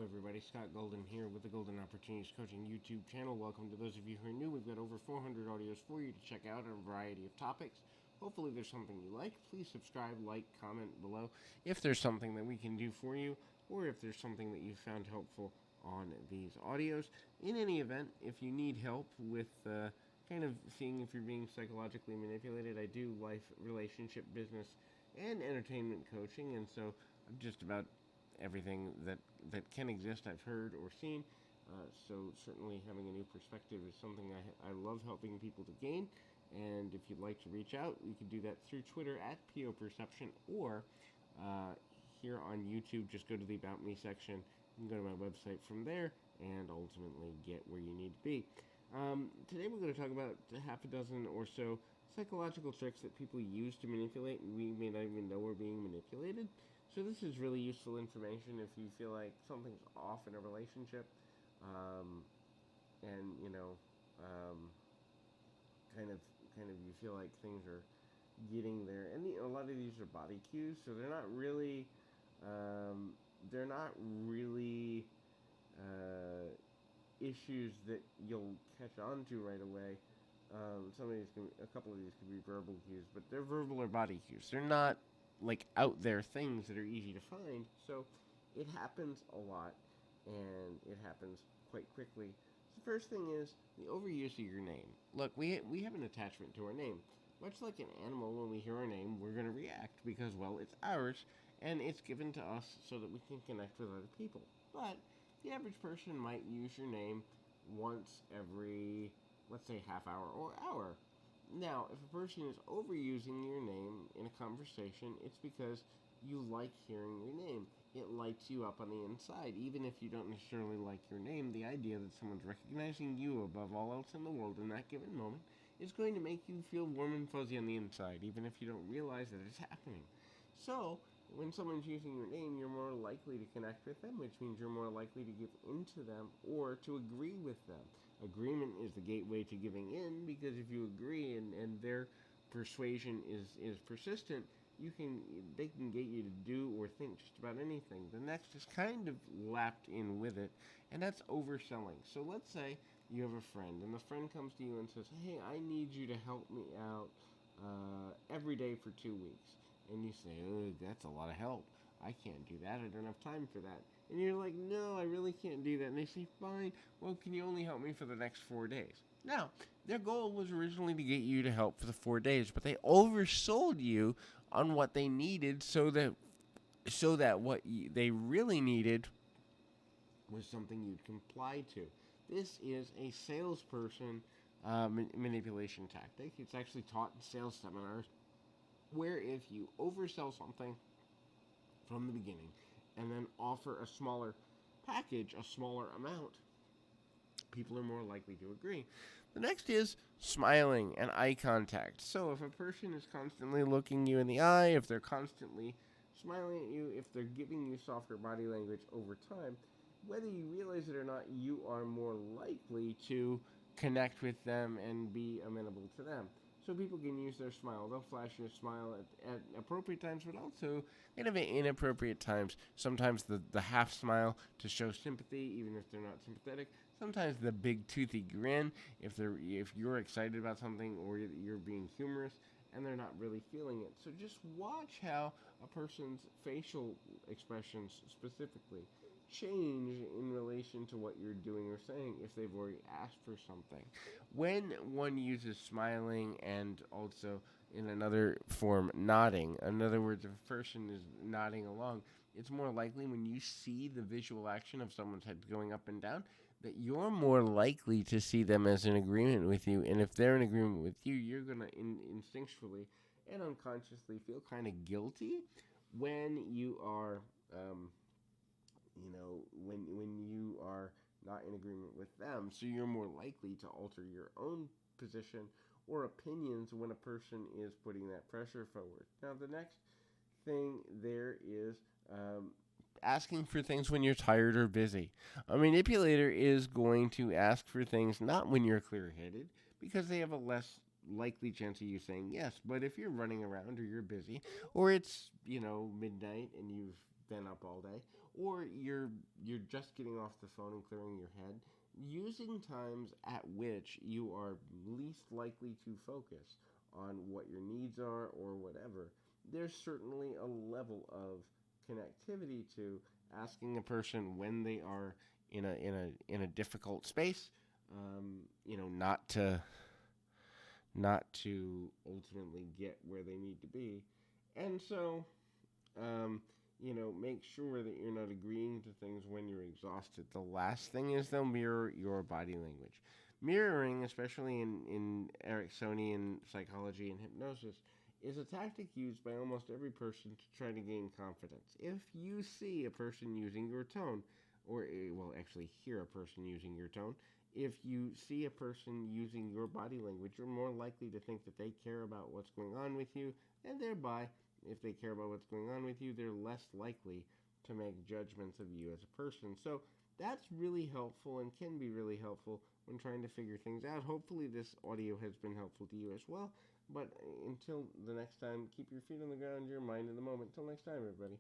everybody. Scott Golden here with the Golden Opportunities Coaching YouTube channel. Welcome to those of you who are new. We've got over 400 audios for you to check out on a variety of topics. Hopefully there's something you like. Please subscribe, like, comment below if there's something that we can do for you, or if there's something that you found helpful on these audios. In any event, if you need help with kind of seeing if you're being psychologically manipulated, I do life, relationship, business, and entertainment coaching, and so just about everything that can exist I've heard or seen. So certainly having a new perspective is something I love helping people to gain. And if you'd like to reach out, you can do that through Twitter at PO Perception, or here on YouTube, just go to the About Me section. You can go to my website from there and ultimately get where you need to be. Today we're going to talk about a half a dozen or so psychological tricks that people use to manipulate, and we may not even know we're being manipulated. So this is really useful information if you feel like something's off in a relationship, and kind of you feel like things are getting there. And a lot of these are body cues, so they're not really issues that you'll catch on to right away. A couple of these could be verbal cues, but they're verbal or body cues. They're not like out there things that are easy to find. So it happens a lot, and it happens quite quickly. So the first thing is the overuse of your name. Look, we have an attachment to our name. Much like an animal, when we hear our name, we're going to react because, well, it's ours, and it's given to us so that we can connect with other people. But the average person might use your name once every, let's say, half hour or hour. Now, if a person is overusing your name in a conversation, it's because you like hearing your name. It lights you up on the inside. Even if you don't necessarily like your name, the idea that someone's recognizing you above all else in the world in that given moment is going to make you feel warm and fuzzy on the inside, even if you don't realize that it's happening. So, when someone's using your name, you're more likely to connect with them, which means you're more likely to give in to them or to agree with them. Agreement is the gateway to giving in, because if you agree and their persuasion is persistent, they can get you to do or think just about anything. The next is kind of lapped in with it, and that's overselling. So let's say you have a friend, and the friend comes to you and says, "Hey, I need you to help me out every day for 2 weeks." And you say, "Oh, that's a lot of help. I can't do that. I don't have time for that." And you're like, "No, I really can't do that." And they say, "Fine. Well, can you only help me for the next 4 days?" Now, their goal was originally to get you to help for the 4 days, but they oversold you on what they needed, so that they really needed was something you'd comply to. This is a salesperson manipulation tactic. It's actually taught in sales seminars, where if you oversell something from the beginning and then offer a smaller package, a smaller amount, people are more likely to agree. The next is smiling and eye contact. So if a person is constantly looking you in the eye, if they're constantly smiling at you, if they're giving you softer body language over time, whether you realize it or not, you are more likely to connect with them and be amenable to them. So people can use their smile. They'll flash your smile at appropriate times, but also kind of at inappropriate times. Sometimes the half smile to show sympathy, even if they're not sympathetic. Sometimes the big toothy grin if you're excited about something or you're being humorous and they're not really feeling it. So just watch how a person's facial expressions specifically change in relation to what you're doing or saying if they've already asked for something. When one uses smiling and also in another form nodding, in other words, if a person is nodding along, it's more likely when you see the visual action of someone's head going up and down that you're more likely to see them as in agreement with you. And if they're in agreement with you, you're going to instinctually and unconsciously feel kind of guilty when you are when you are not in agreement with them. So you're more likely to alter your own position or opinions when a person is putting that pressure forward. Now, the next thing there is asking for things when you're tired or busy. A manipulator is going to ask for things not when you're clear-headed, because they have a less likely chance of you saying yes. But if you're running around or you're busy, or it's midnight and you've been up all day, or you're just getting off the phone and clearing your head, using times at which you are least likely to focus on what your needs are or whatever, there's certainly a level of connectivity to asking a person when they are in a difficult space, not to ultimately get where they need to be, and so make sure that you're not agreeing to things when you're exhausted. The last thing is they'll mirror your body language. Mirroring, especially in Ericksonian psychology and hypnosis, is a tactic used by almost every person to try to gain confidence. If you see a person using your tone, or, well, actually hear a person using your tone, if you see a person using your body language, you're more likely to think that they care about what's going on with you, and thereby, if they care about what's going on with you, they're less likely to make judgments of you as a person. So that's really helpful and can be really helpful when trying to figure things out. Hopefully this audio has been helpful to you as well. But until the next time, keep your feet on the ground, your mind in the moment. Until next time, everybody.